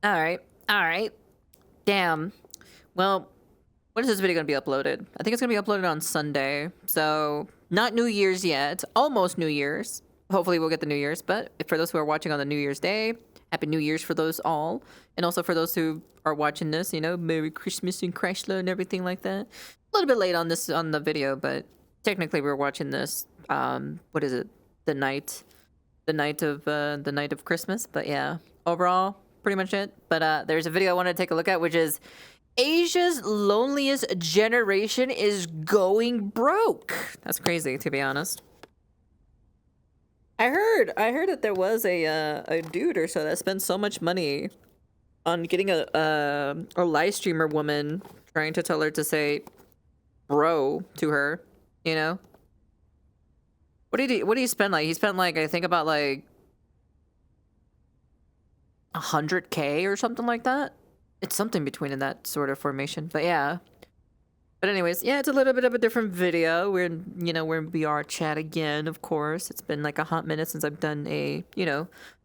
All right. All right. Damn. Well, when is this video going to be uploaded? I think it's going to be uploaded on Sunday. So, not New Year's yet. Almost New Year's. Hopefully, we'll get the New Year's. But for those who are watching on the New Year's Day, Happy New Year's for those all. And also for those who are watching this, Merry Christmas and Chrysler and everything like that. A little bit late on the video, but technically we're watching this. What is it? The night of Christmas. But yeah, overall, pretty much it. But there's a video I wanted to take a look at, which is Asia's loneliest generation is going broke. That's crazy, to be honest. I heard that there was a dude or so that spent so much money on getting a live streamer woman trying to tell her to say bro to her, you know? What did he spend like? He spent like, I think about like 100K or something like that. It's something between in that sort of formation. But yeah. But anyways, yeah, it's a little bit of a different video. We're in VR chat again, of course. It's been like a hot minute since I've done the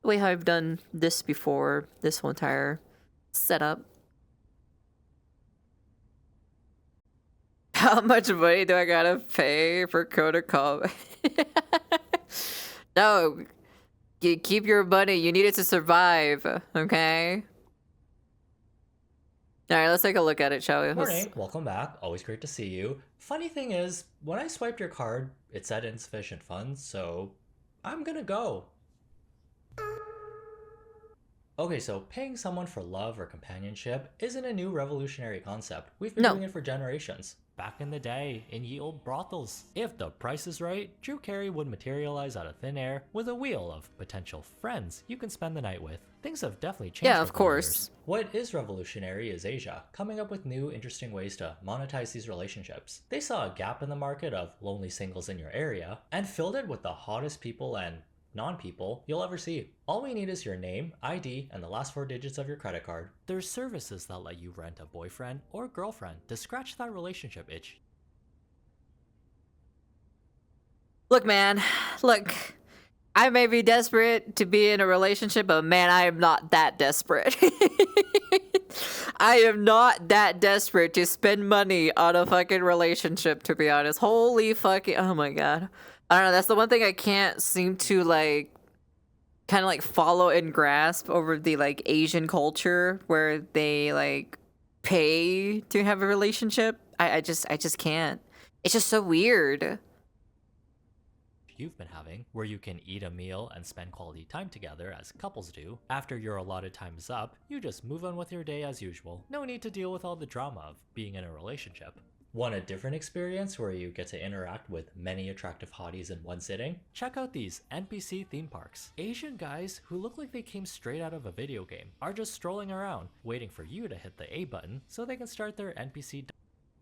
way how I've done this before, this whole entire setup. How much money do I gotta pay for Coda Call? No, you keep your money. You need it to survive, okay? All right, let's take a look at it, shall we? Morning, welcome back. Always great to see you. Funny thing is, when I swiped your card, it said insufficient funds, so I'm gonna go. Okay, so paying someone for love or companionship isn't a new revolutionary concept. We've been doing it for generations. Back in the day, in ye old brothels. If the price is right, Drew Carey would materialize out of thin air with a wheel of potential friends you can spend the night with. Things have definitely changed. Yeah, of course. What is revolutionary is Asia, coming up with new, interesting ways to monetize these relationships. They saw a gap in the market of lonely singles in your area, and filled it with the hottest people and non-people you'll ever see. All we need is your name, ID, and the last 4 digits of your credit card. There's services that let you rent a boyfriend or girlfriend to scratch that relationship itch. Look, man, look. I may be desperate to be in a relationship, but man, I am not that desperate. I am not that desperate to spend money on a fucking relationship, to be honest. Holy fucking, oh my god. I don't know, that's the one thing I can't seem to like kind of like follow and grasp over the like Asian culture where they like pay to have a relationship. I just can't. It's just so weird. You've been having, where you can eat a meal and spend quality time together as couples do. After your allotted time is up, you just move on with your day as usual. No need to deal with all the drama of being in a relationship. Want a different experience where you get to interact with many attractive hotties in one sitting? Check out these NPC theme parks. Asian guys who look like they came straight out of a video game are just strolling around, waiting for you to hit the A button so they can start their NPC.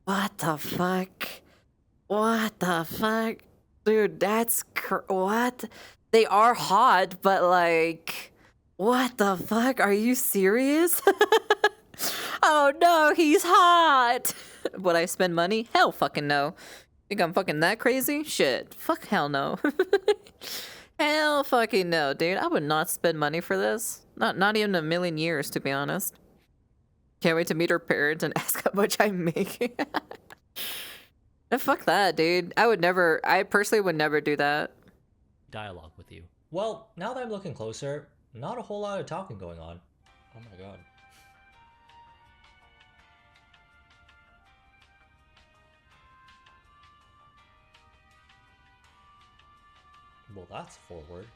What the fuck? What the fuck? Dude, that's what? They are hot, but like, what the fuck? Are you serious? Oh no, he's hot. Would I spend money? Hell fucking no. Think I'm fucking that crazy? Shit. Fuck hell no. Hell fucking no, dude. I would not spend money for this. Not even a million years, to be honest. Can't wait to meet her parents and ask how much I'm making. Fuck that, dude. I personally would never do that. Dialogue with you. Well, now that I'm looking closer, not a whole lot of talking going on. Oh my god. Well, that's forward.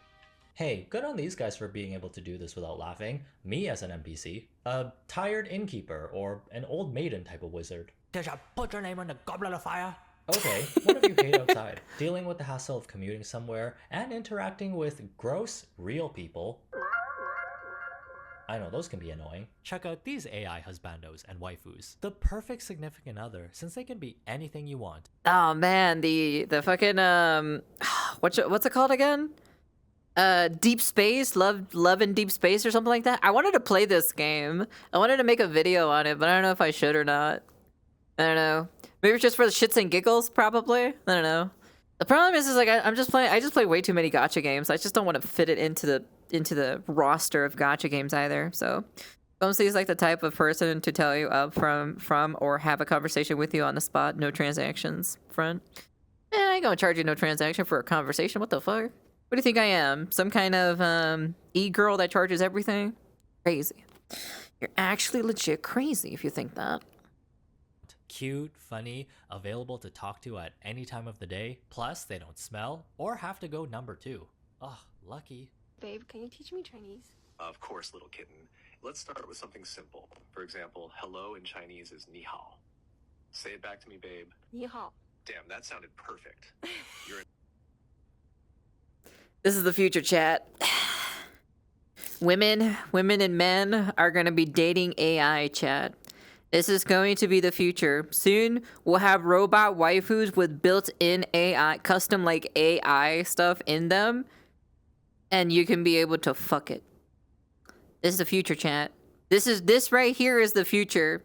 Hey, good on these guys for being able to do this without laughing. Me as an NPC, a tired innkeeper, or an old maiden type of wizard. Did you put your name on the goblet of fire? Okay, what have you hate outside? Dealing with the hassle of commuting somewhere and interacting with gross, real people. I know, those can be annoying. Check out these AI husbandos and waifus. The perfect significant other, since they can be anything you want. Oh man, the fucking what's it called again? Deep Space, Love in Deep Space or something like that. I wanted to play this game. I wanted to make a video on it, but I don't know if I should or not. I don't know. Maybe it's just for the shits and giggles, probably. I don't know. The problem is like I just play way too many gacha games. I just don't want to fit it into into the roster of gacha games either. So Bumsy is like the type of person to tell you up from or have a conversation with you on the spot. No transactions front. I ain't gonna charge you no transaction for a conversation. What the fuck? What do you think I am? Some kind of e-girl that charges everything? Crazy. You're actually legit crazy if you think that. Cute, funny, available to talk to at any time of the day, plus they don't smell or have to go number 2. Ugh, lucky. Babe, can you teach me Chinese? Of course, little kitten. Let's start with something simple. For example, hello in Chinese is ni hao. Say it back to me, babe. Ni hao. Damn, that sounded perfect. You're This is the future, chat. Women and men are gonna be dating AI, chat. This is going to be the future. Soon, we'll have robot waifus with built-in AI, custom like AI stuff in them, and you can be able to fuck it. This is the future, chat. This right here is the future.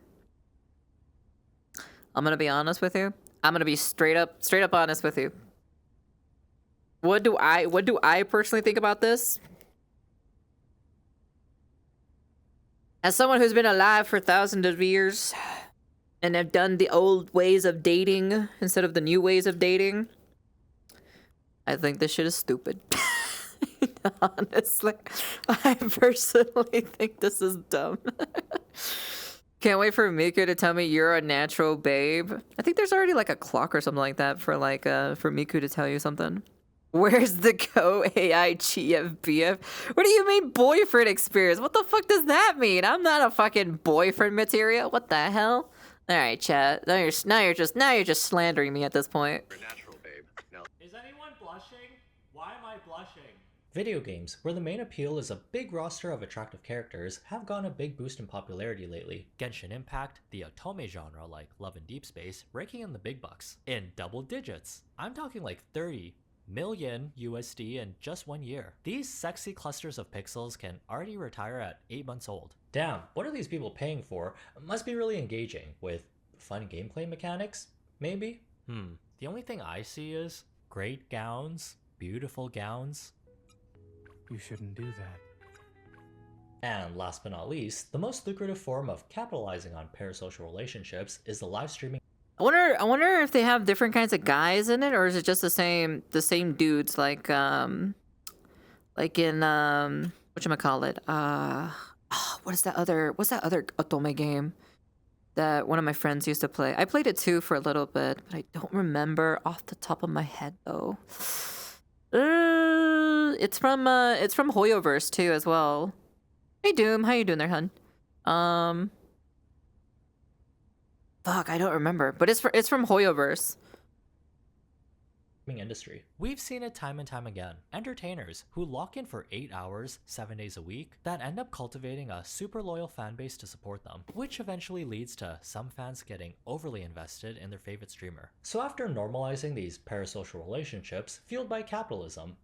I'm gonna be honest with you. I'm gonna be straight up honest with you. What do I personally think about this? As someone who's been alive for thousands of years and have done the old ways of dating instead of the new ways of dating, I think this shit is stupid. Honestly, I personally think this is dumb. Can't wait for Miku to tell me you're a natural babe. I think there's already like a clock or something like that for like for Miku to tell you something. Where's the Go AI GFBF? What do you mean boyfriend experience? What the fuck does that mean? I'm not a fucking boyfriend material. What the hell? All right, chat. Now you're just slandering me at this point. a natural, babe. Now, Is anyone blushing? Why am I blushing? Video games, where the main appeal is a big roster of attractive characters, have gotten a big boost in popularity lately. Genshin Impact, the otome genre like Love and Deep Space, raking in the big bucks. In double digits. I'm talking like 30 million USD in just 1 year. These sexy clusters of pixels can already retire at 8 months old. Damn, what are these people paying for? Must be really engaging, with fun gameplay mechanics, maybe? The only thing I see is great gowns, beautiful gowns. You shouldn't do that. And last but not least, the most lucrative form of capitalizing on parasocial relationships is the live streaming. I wonder if they have different kinds of guys in it, or is it just the same dudes like in whatchamacallit? What's that other otome game that one of my friends used to play? I played it too for a little bit, but I don't remember off the top of my head though. It's from Hoyoverse too as well. Hey Doom, how you doing there, hun? Fuck, I don't remember, but it's from Hoyoverse. Industry. We've seen it time and time again. Entertainers who lock in for 8 hours, 7 days a week, that end up cultivating a super loyal fan base to support them, which eventually leads to some fans getting overly invested in their favorite streamer. So after normalizing these parasocial relationships fueled by capitalism,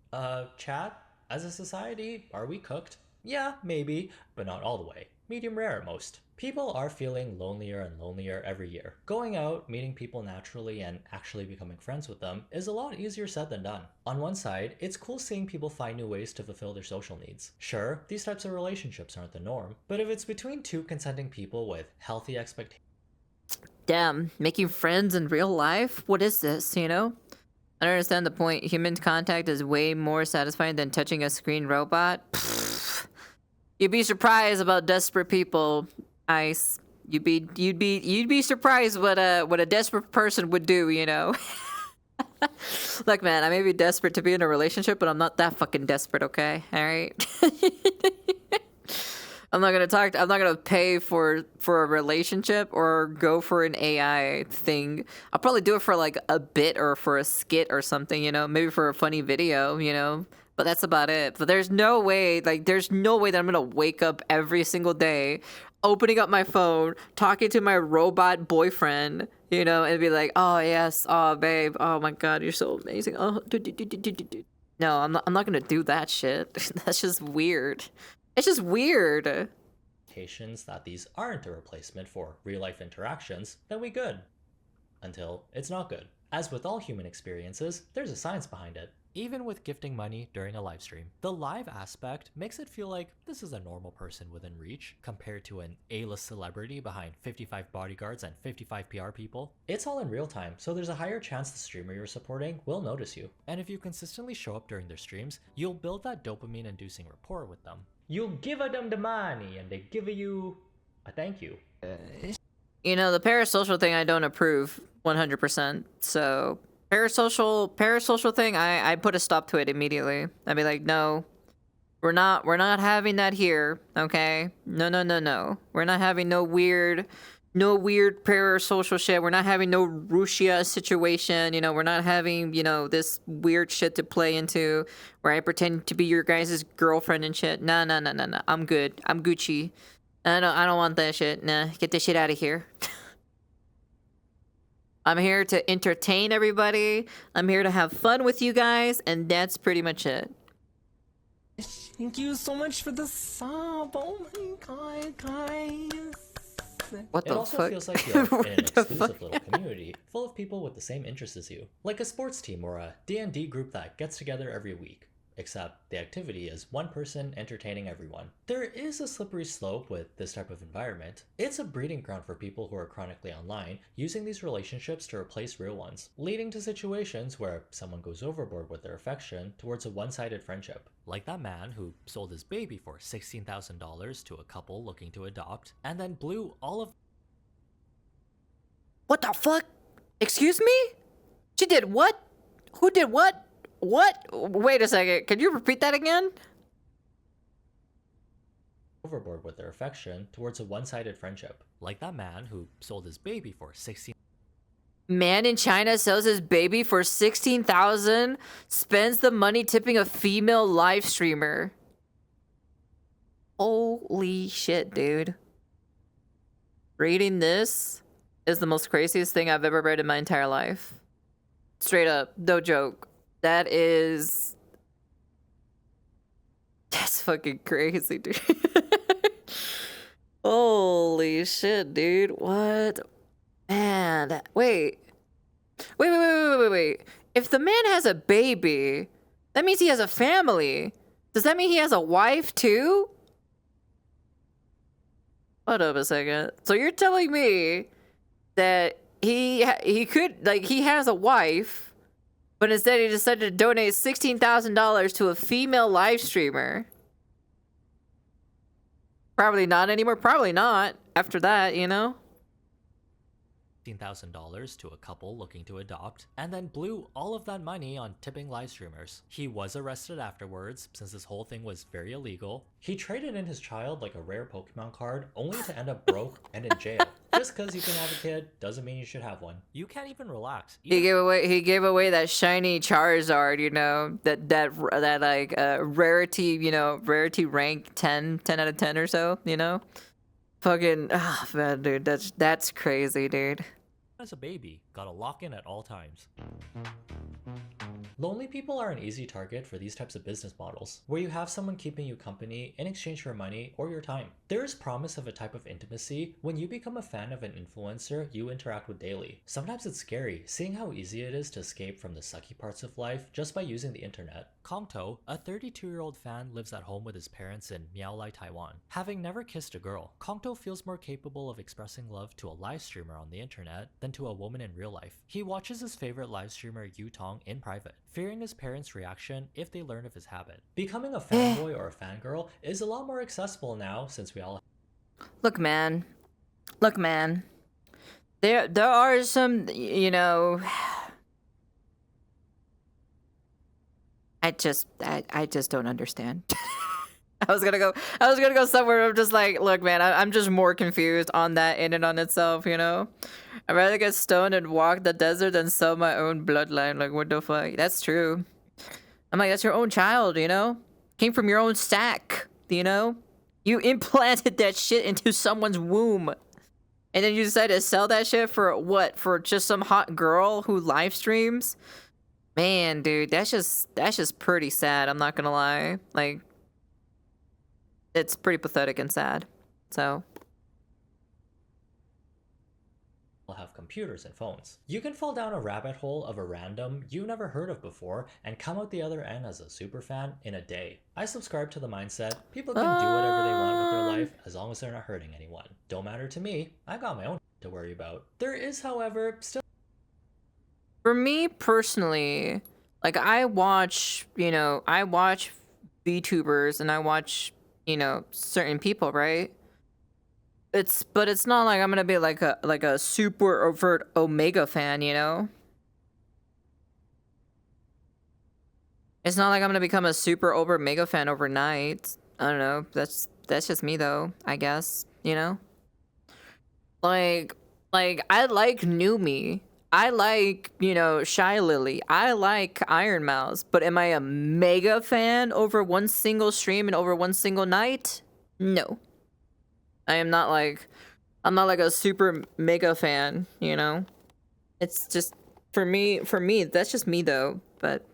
chat, as a society, are we cooked? Yeah, maybe, but not all the way. Medium rare at most. People are feeling lonelier and lonelier every year. Going out, meeting people naturally, and actually becoming friends with them is a lot easier said than done. On one side, it's cool seeing people find new ways to fulfill their social needs. Sure, these types of relationships aren't the norm, but if it's between two consenting people with healthy expectations. Damn, making friends in real life? What is this, you know? I don't understand the point. Human contact is way more satisfying than touching a screen robot. You'd be surprised about desperate people. Ice. You'd be surprised what a desperate person would do, you know. Look, man, I may be desperate to be in a relationship, but I'm not that fucking desperate, okay? All right. I'm not gonna pay for a relationship or go for an AI thing. I'll probably do it for like a bit or for a skit or something, you know, maybe for a funny video, you know. But that's about it. But there's no way that I'm gonna wake up every single day, opening up my phone, talking to my robot boyfriend, you know, and be like, oh yes, oh babe, oh my god, you're so amazing. Oh, no, I'm not gonna do that shit. That's just weird. It's just weird. That these aren't a replacement for real life interactions, then we good. Until it's not good. As with all human experiences, there's a science behind it. even with gifting money during a live stream. The live aspect makes it feel like this is a normal person within reach compared to an A-list celebrity behind 55 bodyguards and 55 PR people. It's all in real time, so there's a higher chance the streamer you're supporting will notice you. And if you consistently show up during their streams, you'll build that dopamine-inducing rapport with them. You'll give them the money and they give you a thank you. You know, the parasocial thing I don't approve 100%. So parasocial thing, I put a stop to it immediately. I'd be like, no, we're not having that here. Okay, no. We're not having no weird parasocial shit. We're not having no Russia situation. You know, we're not having, you know, this weird shit to play into where I pretend to be your guys' girlfriend and shit. No. I'm good. I'm Gucci. I don't want that shit. Nah, get this shit out of here. I'm here to entertain everybody. I'm here to have fun with you guys, and that's pretty much it. Thank you so much for the sub. Oh my god, guys. What It the also fuck? feels like you're in an What the exclusive fuck? little community full of people with the same interests as you. Like a sports team or a D&D group that gets together every week. Except the activity is one person entertaining everyone. There is a slippery slope with this type of environment. It's a breeding ground for people who are chronically online, using these relationships to replace real ones, leading to situations where someone goes overboard with their affection towards a one-sided friendship. Like that man who sold his baby for $16,000 to a couple looking to adopt, and then blew all of... What the fuck? Excuse me? She did what? Who did what? What? Wait a second. Can you repeat that again? overboard with their affection towards a one-sided friendship. Like that man who sold his baby for 16... Man in China sells his baby for 16,000, spends the money tipping a female live streamer. Holy shit, dude. Reading this is the most craziest thing I've ever read in my entire life. Straight up, no joke. That's fucking crazy, dude. Holy shit, dude. What? Man, wait. If the man has a baby, that means he has a family. Does that mean he has a wife too? Hold up a second. So you're telling me that he has a wife, but instead he decided to donate $16,000 to a female live streamer? Probably not anymore. Probably not after that, you know? $16,000 to a couple looking to adopt, and then blew all of that money on tipping live streamers. He was arrested afterwards, since this whole thing was very illegal. He traded in his child like a rare Pokemon card, only to end up broke and in jail. Just because you can have a kid doesn't mean you should have one. You can't even relax. He gave away that shiny Charizard, you know, that like rarity, you know, rarity rank 10 out of 10 or so, you know. Fucking, oh man, dude, that's crazy, dude. As a baby, gotta lock in at all times. Lonely people are an easy target for these types of business models, where you have someone keeping you company in exchange for money or your time. There is promise of a type of intimacy when you become a fan of an influencer you interact with daily. Sometimes it's scary, seeing how easy it is to escape from the sucky parts of life just by using the internet. Kongto, a 32-year-old fan, lives at home with his parents in Miaolai, Taiwan. Having never kissed a girl, Kongto feels more capable of expressing love to a live streamer on the internet than to a woman in real life. He watches his favorite live streamer Yu Tong in private, fearing his parents' reaction if they learn of his habit. Becoming a fanboy or a fangirl is a lot more accessible now since we all... Look, man. There are some, you know. I just don't understand. I was gonna go somewhere where I'm just like, look, man, I'm just more confused on that in and on itself, you know? I'd rather get stoned and walk the desert than sell my own bloodline. Like, what the fuck? That's true. I'm like, that's your own child, you know? Came from your own sack, you know? You implanted that shit into someone's womb. And then you decided to sell that shit for what? For just some hot girl who live streams? Man, dude, that's just pretty sad, I'm not gonna lie. Like, it's pretty pathetic and sad. So have computers and phones. You can fall down a rabbit hole of a random you've never heard of before and come out the other end as a superfan in a day. I subscribe to the mindset people can do whatever they want with their life as long as they're not hurting anyone. Don't matter to me, I've got my own to worry about. There is, however, still. For me personally, like I watch VTubers and I watch, certain people, right? But it's not like I'm gonna be like a super overt Omega fan, It's not like I'm gonna become a super over Omega fan overnight. I don't know. That's just me though, I guess, Like I like New Me. I like, Shy Lily. I like Iron Mouse. But am I a mega fan over one single stream and over one single night? No. I'm not like a super mega fan, It's just for me, that's just me though. But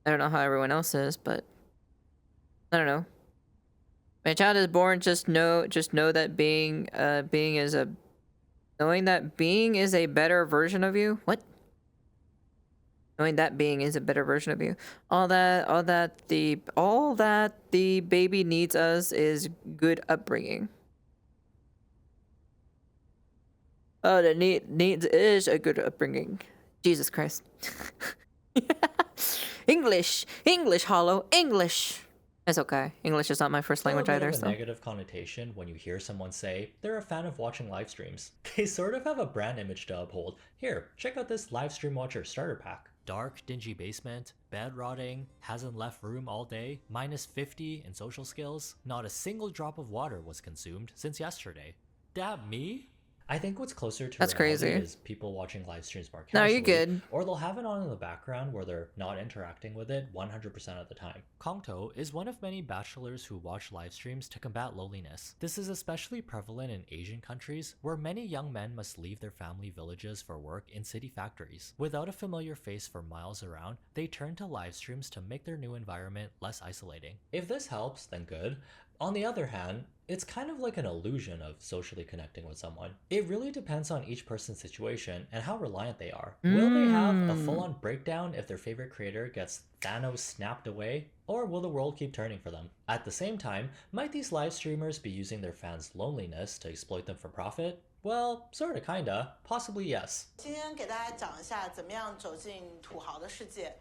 I don't know how everyone else is, but I don't know. My child is born, just know that being knowing that being is a better version of you. What? Knowing that being is a better version of you. All that the baby needs us is good upbringing. Oh, the needs is a good upbringing. Jesus Christ. English, Hollow, English. It's okay. English is not my first language either. So a negative connotation when you hear someone say they're a fan of watching live streams. They sort of have a brand image to uphold. Here, check out this live stream watcher starter pack. Dark, dingy basement, bed rotting, hasn't left room all day, -50 in social skills. Not a single drop of water was consumed since yesterday. That me? I think what's closer to That's reality crazy. is people watching live streams more No, casually. you're good. Or they'll have it on in the background where they're not interacting with it 100% of the time. Kongto is one of many bachelors who watch live streams to combat loneliness. This is especially prevalent in Asian countries, where many young men must leave their family villages for work in city factories. Without a familiar face for miles around, they turn to live streams to make their new environment less isolating. If this helps, then good. On the other hand, it's kind of like an illusion of socially connecting with someone. It really depends on each person's situation and how reliant they are. Will they have a full-on breakdown if their favorite creator gets Thanos snapped away? Or will the world keep turning for them? At the same time, might these live streamers be using their fans' loneliness to exploit them for profit? Well, sorta kinda. Possibly yes. 今天给大家讲一下怎么样走进土豪的世界。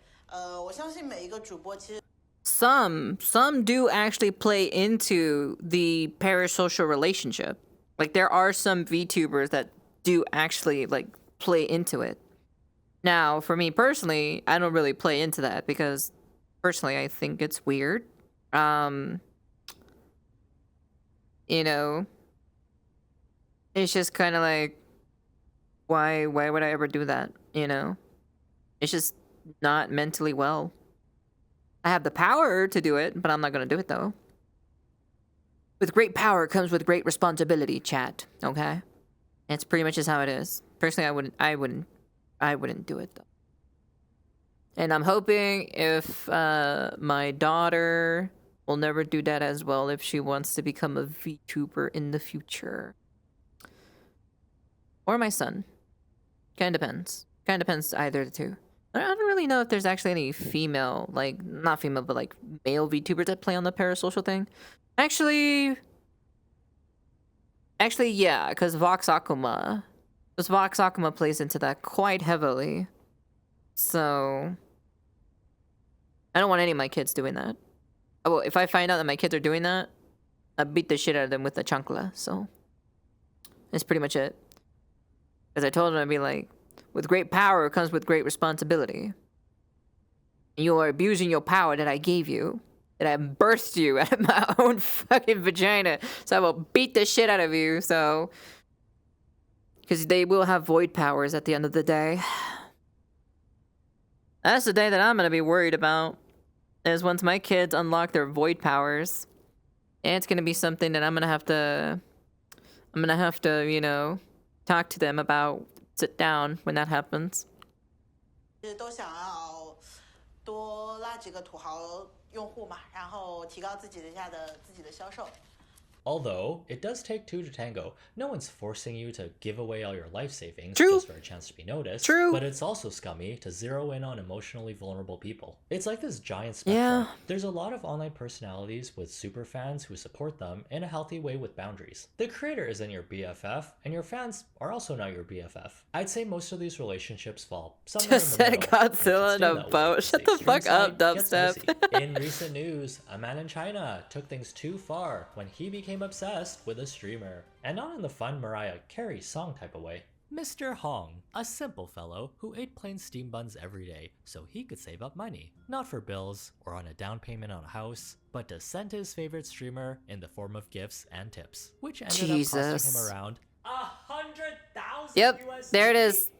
我相信每一个主播其实 Some do actually play into the parasocial relationship. Like there are some VTubers that do actually like play into it. Now, for me personally, I don't really play into that because personally I think it's weird. It's just kind of like why would I ever do that, It's just not mentally well. I have the power to do it, but I'm not going to do it though. With great power comes with great responsibility, chat. Okay? It's pretty much just how it is. Personally, I wouldn't do it though. And I'm hoping if my daughter will never do that as well if she wants to become a VTuber in the future. Or my son. Kind of depends. Kind of depends either of the two. I don't really know if there's actually any female, like, not female, but like male VTubers that play on the parasocial thing. Actually, yeah, because Vox Akuma plays into that quite heavily. So, I don't want any of my kids doing that. Well, if I find out that my kids are doing that, I beat the shit out of them with the chancla, so. That's pretty much it. Because I told them I'd be like, with great power comes with great responsibility. You are abusing your power that I gave you. That I birthed you out of my own fucking vagina. So I will beat the shit out of you, so... Because they will have void powers at the end of the day. That's the day that I'm going to be worried about. Is once my kids unlock their void powers. And it's going to be something that I'm going to have to, talk to them about. Sit down when that happens. 都想要多拉几个土豪用户嘛，然后提高自己的销售。Although, it does take two to tango. No one's forcing you to give away all your life savings True. just for a chance to be noticed. True. But it's also scummy to zero in on emotionally vulnerable people. It's like this giant spectrum. Yeah. There's a lot of online personalities with super fans who support them in a healthy way with boundaries. The creator isn't your BFF, and your fans are also not your BFF. I'd say most of these relationships fall somewhere Just in the said middle. and it should Godzilla in stay a that way, boat. because Shut the extreme fuck up, side gets dubstep. messy. In recent news, a man in China took things too far when he became obsessed with a streamer. And not in the fun Mariah Carey song type of way. Mr. Hong, a simple fellow who ate plain steam buns every day so he could save up money. Not for bills or on a down payment on a house, but to send to his favorite streamer in the form of gifts and tips, which ended up costing Jesus. him around 100,000 Yep, USD. there it is.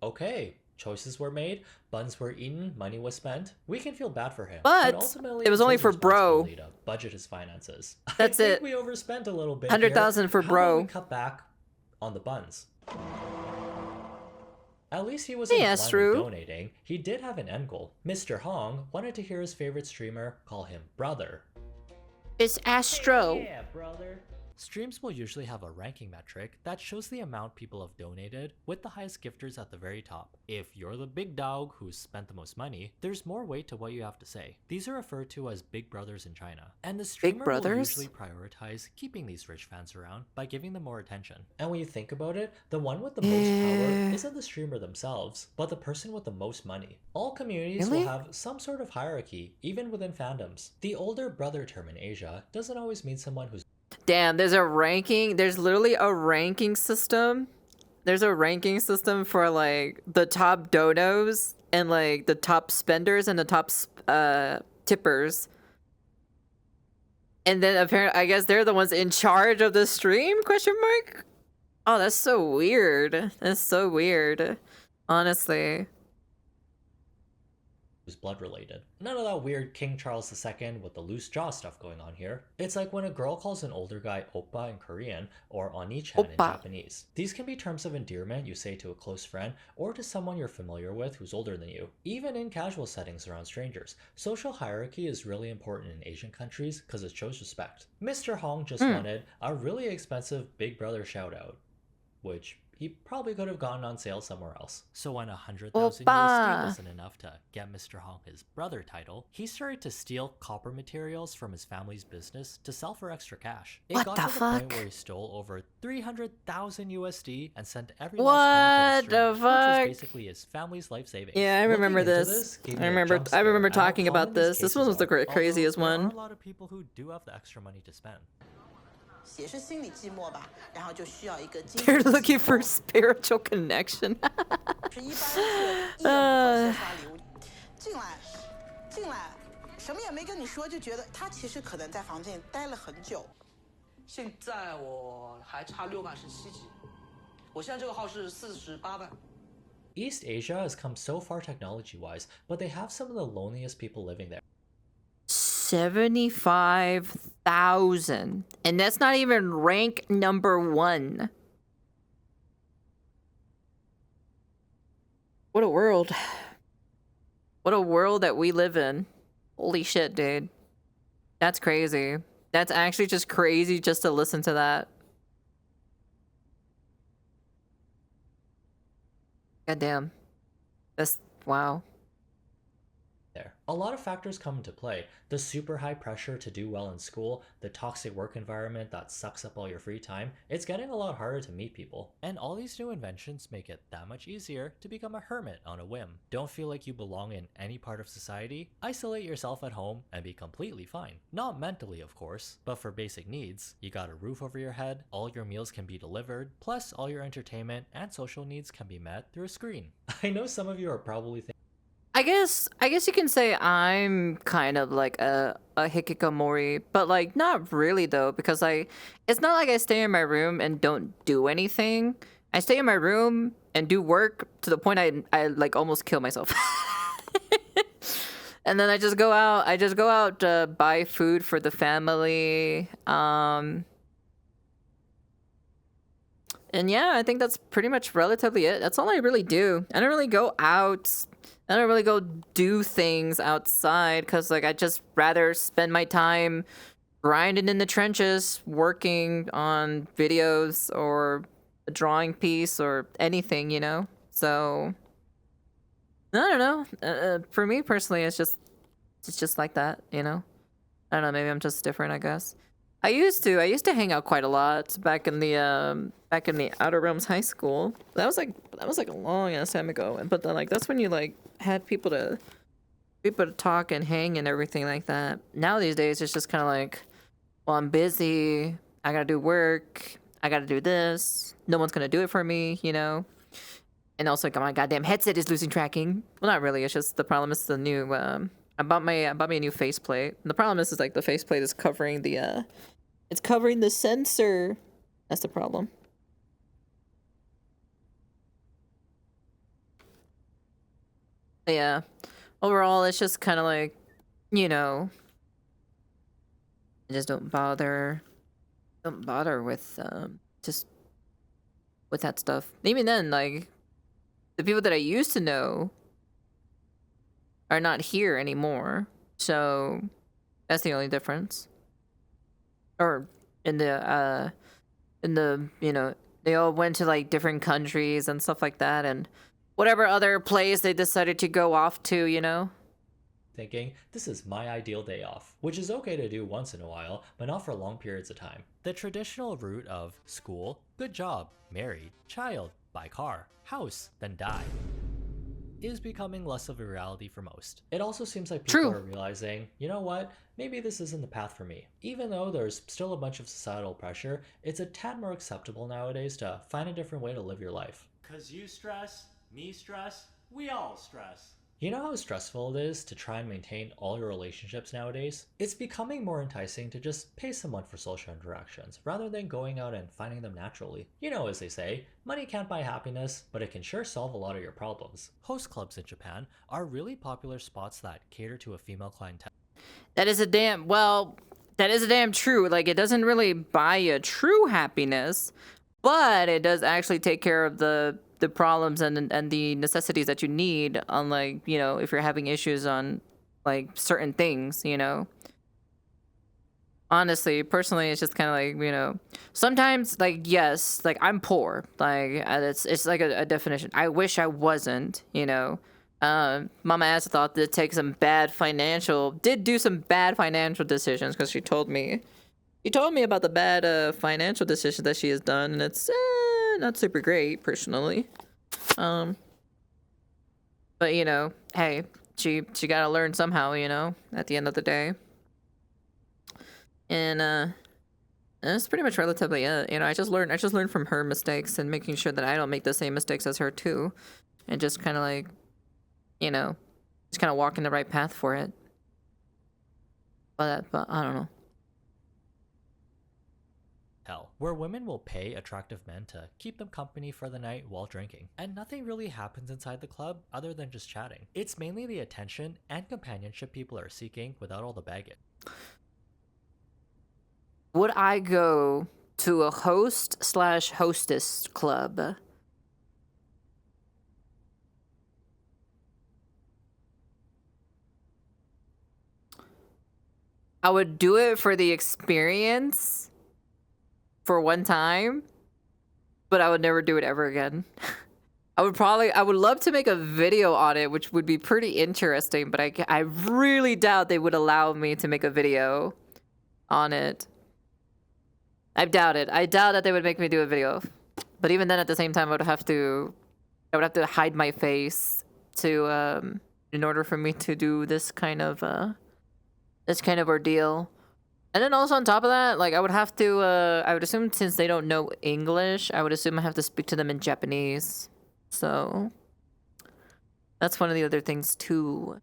Okay, choices were made, buns were eaten, money was spent. We can feel bad for him. But ultimately, it was it's only his for bro. responsibility to budget his finances. That's I think it. we overspent a little bit. 100,000 for How bro. about we cut back on the buns? At least he wasn't Yeah, blindly that's true. donating. He did have an end goal. Mr. Hong wanted to hear his favorite streamer call him brother. It's Astro. Yeah, brother. Streams will usually have a ranking metric that shows the amount people have donated, with the highest gifters at the very top. If you're the big dog who's spent the most money, there's more weight to what you have to say. These are referred to as big brothers in China, and the streamer will brothers? usually prioritize keeping these rich fans around by giving them more attention. And when you think about it, the one with the most power isn't the streamer themselves, but the person with the most money. All communities Really? will have some sort of hierarchy, even within fandoms. The older brother term in Asia doesn't always mean someone who's Damn, there's a ranking. There's literally a ranking system. There's a ranking system for like the top donos and like the top spenders and the top tippers. And then apparently, I guess they're the ones in charge of the stream? Question mark. Oh, that's so weird. That's so weird. Honestly. who's blood related. None of that weird King Charles II with the loose jaw stuff going on here. It's like when a girl calls an older guy oppa in Korean or onichan in Oppa. Japanese. These can be terms of endearment you say to a close friend or to someone you're familiar with who's older than you. Even in casual settings around strangers, social hierarchy is really important in Asian countries because it shows respect. Mr. Hong just wanted a really expensive Big Brother shout out, which he probably could have gotten on sale somewhere else. So when 100,000 Oppa. USD wasn't enough to get Mr. Hong his brother title, he started to steal copper materials from his family's business to sell for extra cash. It What got the to the point fuck? where he stole over 300,000 USD and sent every What last penny to the the streamer, which fuck? was basically his family's life savings. Yeah, I remember Looking into this. gave I me a remember. jump I remember scare at how talking common about these this. This cases one was the are. craziest Although there one. are a lot of people who do have the extra money to spend. 也是心理寂寞吧，然后就需要一个精 They're 神 looking 寄 for 托 spiritual connection. 是一般是一言不合就刷礼物，进来，什么也没跟你说，就觉得他其实可能在房间里待了很久。现在我还差6万是7级，我现在这个号是48万。 East Asia has come so far technology-wise, but they have some of the loneliest people living there. 75,000. And that's not even rank number 1. What a world. What a world that we live in. Holy shit, dude. That's crazy. That's actually just crazy just to listen to that. Goddamn. That's wow. There. A lot of factors come into play. The super high pressure to do well in school, the toxic work environment that sucks up all your free time. It's getting a lot harder to meet people. And all these new inventions make it that much easier to become a hermit on a whim. Don't feel like you belong in any part of society? Isolate yourself at home and be completely fine. Not mentally, of course, but for basic needs. You got a roof over your head, all your meals can be delivered, plus all your entertainment and social needs can be met through a screen. I know some of you are probably thinking, I guess you can say I'm kind of like a hikikomori, but like not really though, because it's not like I stay in my room and don't do anything. I stay in my room and do work to the point I like almost kill myself. And then I just go out to buy food for the family. And yeah, I think that's pretty much relatively it. That's all I really do. I don't really go out. I don't really go do things outside because like I just rather spend my time grinding in the trenches, working on videos or a drawing piece or anything, you know? So, I don't know. For me personally, it's just like that, you know? I don't know, maybe I'm just different, I guess. I used to hang out quite a lot back in the Outer Realms high school. That was like a long ass time ago. But then like that's when you like had people to talk and hang and everything like that. Now these days it's just kind of like, well, I'm busy. I gotta do work. I gotta do this. No one's gonna do it for me, you know. And also, like, my goddamn headset is losing tracking. Well, not really. It's just the problem is the new. I bought me a new faceplate. The problem is like the faceplate is covering the it's covering the sensor. That's the problem. But yeah. Overall, it's just kind of like, you know, just don't bother with just with that stuff. Even then, like the people that I used to know are not here anymore. So that's the only difference. Or in the you know, they all went to like different countries and stuff like that, and whatever other place they decided to go off to, you know. Thinking, this is my ideal day off, which is okay to do once in a while, but not for long periods of time. The traditional route of school, good job, married, child, buy car, house, then die is becoming less of a reality for most. It also seems like people are realizing, you know what, maybe this isn't the path for me. Even though there's still a bunch of societal pressure, it's a tad more acceptable nowadays to find a different way to live your life. 'Cause you stress, me stress, we all stress. You know how stressful it is to try and maintain all your relationships nowadays? It's becoming more enticing to just pay someone for social interactions, rather than going out and finding them naturally. You know, as they say, money can't buy happiness, but it can sure solve a lot of your problems. Host clubs in Japan are really popular spots that cater to a female clientele. That is a damn true. Like, it doesn't really buy you true happiness, but it does actually take care of the problems and the necessities that you need on, like, you know, if you're having issues on like certain things, you know. Honestly, personally, it's just kind of like, you know, sometimes, like, yes, like I'm poor, like it's like a definition. I wish I wasn't, you know. Mama ass thought to take some did do some bad financial decisions, because she told me about the bad financial decisions that she has done, and it's not super great personally. But you know, hey, she gotta learn somehow, you know, at the end of the day. And that's pretty much relatively it. You know, I just learned from her mistakes and making sure that I don't make the same mistakes as her too, and just kind of like, you know, just kind of walking the right path for it. But I don't know. Hell, where women will pay attractive men to keep them company for the night while drinking. And nothing really happens inside the club other than just chatting. It's mainly the attention and companionship people are seeking without all the baggage. Would I go to a host/hostess club? I would do it for the experience for one time, but I would never do it ever again. I would love to make a video on it, which would be pretty interesting, but I really doubt they would allow me to make a video on it. I doubt it. I doubt that they would make me do a video. But even then, at the same time, I would have to hide my face to in order for me to do this kind of ordeal. And then also on top of that, like, I would assume, since they don't know English, I would assume I have to speak to them in Japanese. So that's one of the other things too.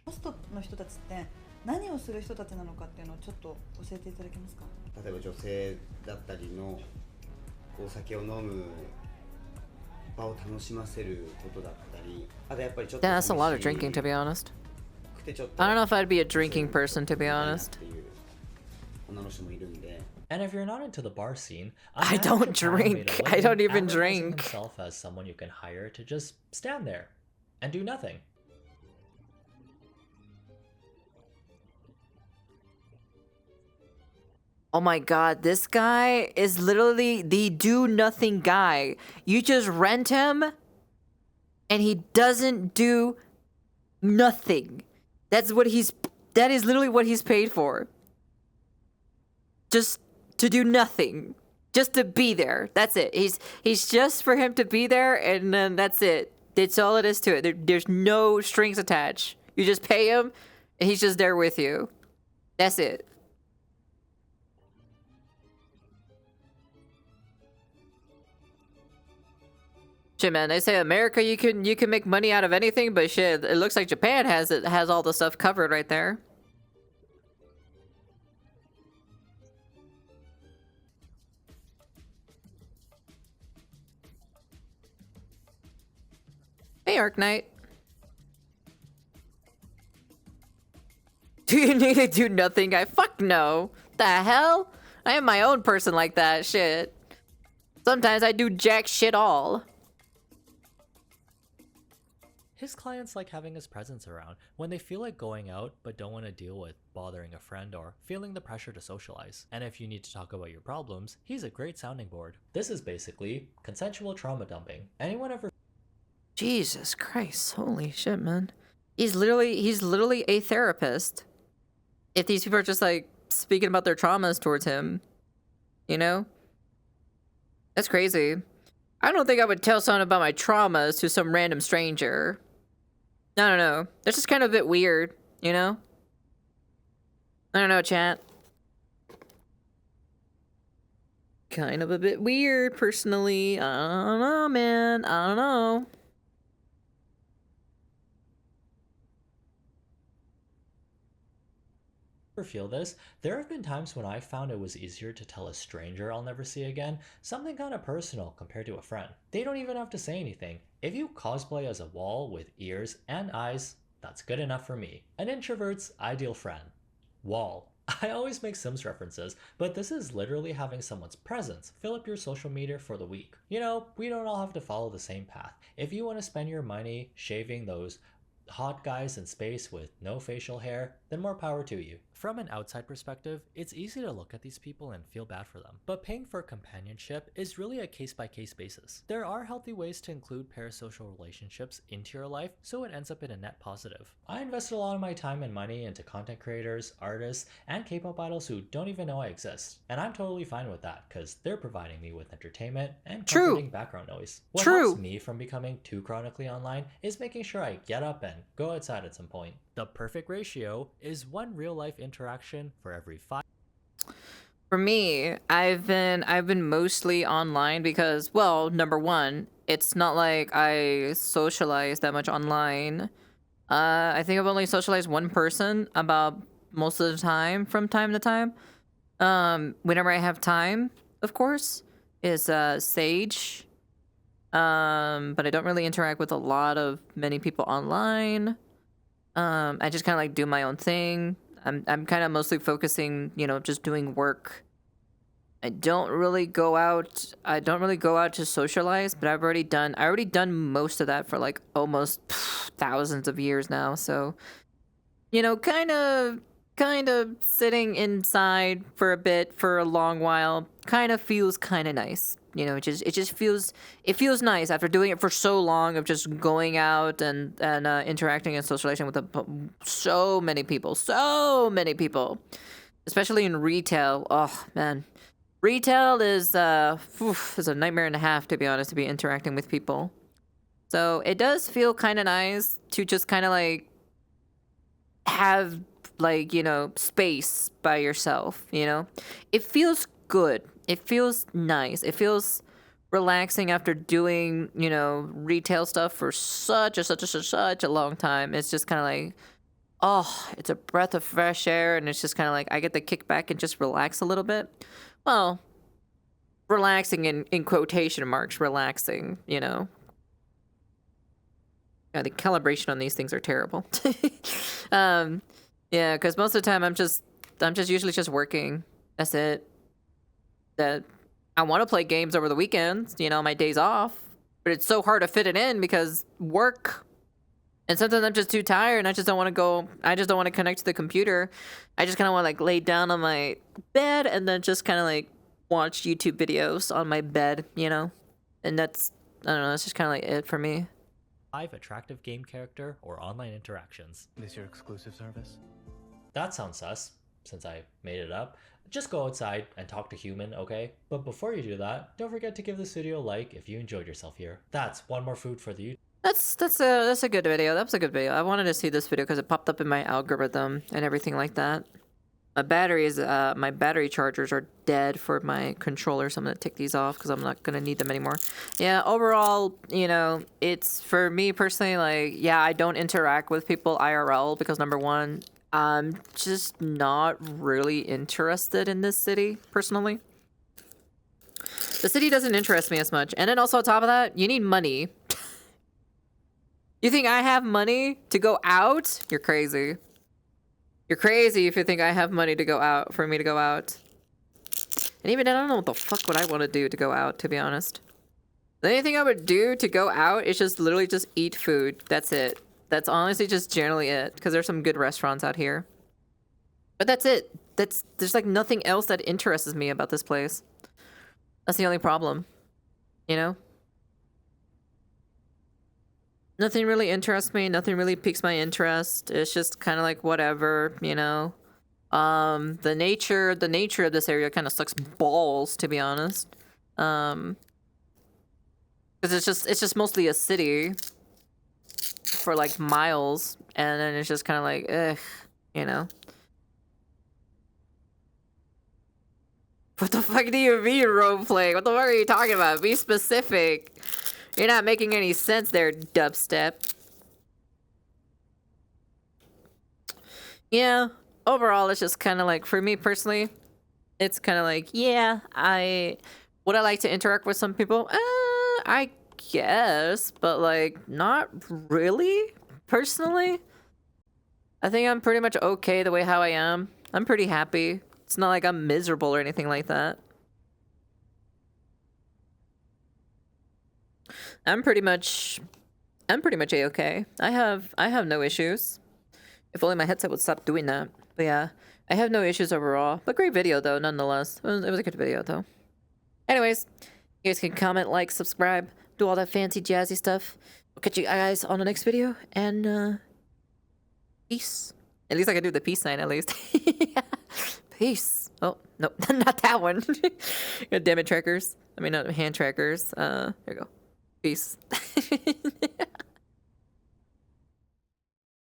ホストの人たちって何をする人たちなのかっていうのをちょっと教えていただけますか？例えば女性だったりのお酒を飲む場を楽しませることだったり、あとやっぱりちょっと Yeah, that's a lot of drinking, to be honest. I don't know if I'd be a drinking person, to be honest. And if you're not into the bar scene, I don't drink. I don't even drink. Himself as someone you can hire to just stand there and do nothing. Oh my god, this guy is literally the do nothing guy. You just rent him and he doesn't do nothing. That is literally what he's paid for. Just to do nothing. Just to be there. That's it. He's just for him to be there, and then that's it. That's all it is to it. There's no strings attached. You just pay him and he's just there with you. That's it. Shit, man, they say America you can make money out of anything, but shit, it looks like Japan has all the stuff covered right there. Hey, Arknight. Do you need to do nothing, guy? Fuck no. The hell? I am my own person like that, shit. Sometimes I do jack shit all. His clients like having his presence around when they feel like going out but don't want to deal with bothering a friend or feeling the pressure to socialize. And if you need to talk about your problems, he's a great sounding board. This is basically consensual trauma dumping. Anyone ever... Jesus Christ, holy shit, man. He's literally a therapist. If these people are just like speaking about their traumas towards him, you know? That's crazy. I don't think I would tell someone about my traumas to some random stranger. I don't know. That's just kind of a bit weird, you know? I don't know, chat. Kind of a bit weird, personally. I don't know, man. I don't know. feel this, there have been times when I found it was easier to tell a stranger I'll never see again something kind of personal compared to a friend. They don't even have to say anything. If you cosplay as a wall with ears and eyes, that's good enough for me. An introvert's ideal friend. Wall. I always make Sims references, but this is literally having someone's presence fill up your social media for the week. You know, we don't all have to follow the same path. If you want to spend your money shaving those hot guys in space with no facial hair, then more power to you. From an outside perspective, it's easy to look at these people and feel bad for them. But paying for companionship is really a case-by-case basis. There are healthy ways to include parasocial relationships into your life, so it ends up in a net positive. I invested a lot of my time and money into content creators, artists, and K-pop idols who don't even know I exist. And I'm totally fine with that, because they're providing me with entertainment and comforting background noise. What helps me from becoming too chronically online is making sure I get up and go outside at some point. The perfect ratio is one real-life interaction for every 5. For me, I've been mostly online because, well, number one, it's not like I socialize that much online. I think I've only socialized one person about most of the time, from time to time. Whenever I have time, of course, is Sage. But I don't really interact with many people online. I just kind of like do my own thing. I'm kind of mostly focusing, just doing work. I don't really go out to socialize, but I already done most of that for like almost thousands of years now. So, kind of sitting inside for a bit, for a long while, kind of feels kind of nice. It feels nice after doing it for so long of just going out and interacting and socializing with so many people, especially in retail. Oh man, retail is a nightmare and a half, to be honest, to be interacting with people. So it does feel kind of nice to just kind of like have space by yourself. It feels good. It feels nice. It feels relaxing after doing, retail stuff for such a long time. It's just kind of like, oh, it's a breath of fresh air, and it's just kind of like I get to kick back and just relax a little bit. Well, relaxing in quotation marks, relaxing, Yeah, the calibration on these things are terrible. Yeah, because most of the time I'm just usually just working. That's it. That I want to play games over the weekends, my days off, but it's so hard to fit it in because work And sometimes I'm just too tired and I just don't want to go. I just don't want to connect to the computer. I just kind of want to like lay down on my bed and then just kind of like watch YouTube videos on my bed, you know? And that's, I don't know, that's just kind of like it for me. 5 attractive game character or online interactions. This your exclusive service? That sounds sus, since I made it up. Just go outside and talk to human, okay? But before you do that, don't forget to give this video a like if you enjoyed yourself here. That's one more food for the YouTube. That's a good video. That was a good video. I wanted to see this video because it popped up in my algorithm and everything like that. My battery chargers are dead for my controller, so I'm gonna take these off because I'm not gonna need them anymore. Yeah, overall, you know, it's for me personally, like, yeah, I don't interact with people IRL because number one, I'm just not really interested in this city personally. The city doesn't interest me as much, and then also on top of that, you need money. You think I have money to go out? You're crazy. You're crazy if you think I have money to go out, for me to go out. And even then, I don't know what the fuck would I want to do to go out, to be honest. The only thing I would do to go out is just literally just eat food. That's it. That's honestly just generally it. Because there's some good restaurants out here. But that's it. There's like nothing else that interests me about this place. That's the only problem. You know? Nothing really interests me. Nothing really piques my interest. It's just kind of like whatever, you know. The nature of this area kind of sucks balls, to be honest. Because it's just mostly a city for like miles, and then it's just kind of like, ugh, you know. What the fuck do you mean roleplay? What the fuck are you talking about? Be specific. You're not making any sense there, dubstep. Yeah, overall, it's just kind of like, for me personally, it's kind of like, yeah, would I like to interact with some people? I guess, but like, not really, personally. I think I'm pretty much okay the way how I am. I'm pretty happy. It's not like I'm miserable or anything like that. I'm pretty much A-okay. I have no issues. If only my headset would stop doing that. But yeah, I have no issues overall. But great video though, nonetheless. It was a good video though. Anyways, you guys can comment, like, subscribe, do all that fancy jazzy stuff. I'll catch you guys on the next video, and peace. At least I can do the peace sign at least. Peace. Oh, no, not that one. God damn it, trackers. I mean, not hand trackers. There you go. Peace.